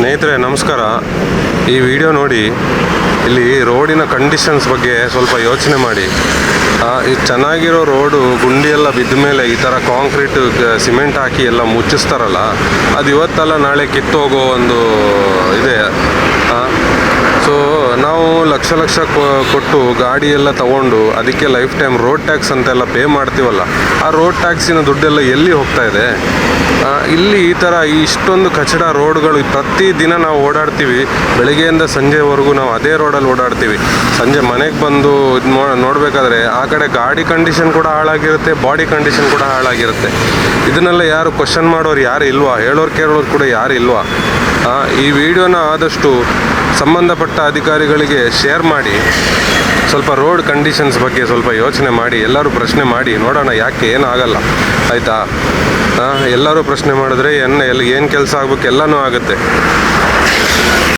ಸ್ನೇಹಿತರೆ ನಮಸ್ಕಾರ. ಈ ವಿಡಿಯೋ ನೋಡಿ, ಇಲ್ಲಿ ರೋಡಿನ ಕಂಡೀಷನ್ಸ್ ಬಗ್ಗೆ ಸ್ವಲ್ಪ ಯೋಚನೆ ಮಾಡಿ. ಈ ಚೆನ್ನಾಗಿರೋ ರೋಡು ಗುಂಡಿ ಎಲ್ಲ ಬಿದ್ದ ಮೇಲೆ ಈ ಥರ ಕಾಂಕ್ರೀಟ್ ಸಿಮೆಂಟ್ ಹಾಕಿ ಎಲ್ಲ ಮುಚ್ಚಿಸ್ತಾರಲ್ಲ, ಅದು ಇವತ್ತಲ್ಲ ನಾಳೆ ಕಿತ್ತೋಗೋ ಒಂದು ಇದೆ. ಸೊ ನಾವು ಲಕ್ಷ ಕೊಟ್ಟು ಗಾಡಿ ಎಲ್ಲ ತಗೊಂಡು ಅದಕ್ಕೆ ಲೈಫ್ ಟೈಮ್ ರೋಡ್ ಟ್ಯಾಕ್ಸ್ ಅಂತೆಲ್ಲ ಪೇ ಮಾಡ್ತೀವಲ್ಲ, ಆ ರೋಡ್ ಟ್ಯಾಕ್ಸಿನ ದುಡ್ಡೆಲ್ಲ ಎಲ್ಲಿ ಹೋಗ್ತಾ ಇದೆ? ಇಲ್ಲಿ ಈ ಥರ ಇಷ್ಟೊಂದು ಕಚಡ ರೋಡ್ಗಳು ಪ್ರತಿದಿನ ನಾವು ಓಡಾಡ್ತೀವಿ. ಬೆಳಗ್ಗೆಯಿಂದ ಸಂಜೆವರೆಗೂ ನಾವು ಅದೇ ರೋಡಲ್ಲಿ ಓಡಾಡ್ತೀವಿ. ಸಂಜೆ ಮನೆಗೆ ಬಂದು ಇದು ನೋಡಬೇಕಾದ್ರೆ ಆ ಕಡೆ ಗಾಡಿ ಕಂಡೀಷನ್ ಕೂಡ ಹಾಳಾಗಿರುತ್ತೆ, ಬಾಡಿ ಕಂಡೀಷನ್ ಕೂಡ ಹಾಳಾಗಿರುತ್ತೆ. ಇದನ್ನೆಲ್ಲ ಯಾರು ಕ್ವಶನ್ ಮಾಡೋರು ಯಾರು ಇಲ್ವಾ? ಹೇಳೋರು ಕೇಳೋರು ಕೂಡ ಯಾರು ಇಲ್ವಾ? ಈ ವಿಡಿಯೋನ ಆದಷ್ಟು ಸಂಬಂಧಪಟ್ಟ ಅಧಿಕಾರಿಗಳಿಗೆ ಶೇರ್ ಮಾಡಿ. ಸ್ವಲ್ಪ ರೋಡ್ ಕಂಡೀಷನ್ಸ್ ಬಗ್ಗೆ ಸ್ವಲ್ಪ ಯೋಚನೆ ಮಾಡಿ, ಎಲ್ಲರೂ ಪ್ರಶ್ನೆ ಮಾಡಿ ನೋಡೋಣ. ಯಾಕೆ ಏನಾಗಲ್ಲ, ಆಯಿತಾ? ಎಲ್ಲರೂ ಪ್ರಶ್ನೆ ಮಾಡಿದ್ರೆ ಏನು ಕೆಲಸ ಆಗ್ಬೇಕು, ಎಲ್ಲನೂ ಆಗುತ್ತೆ.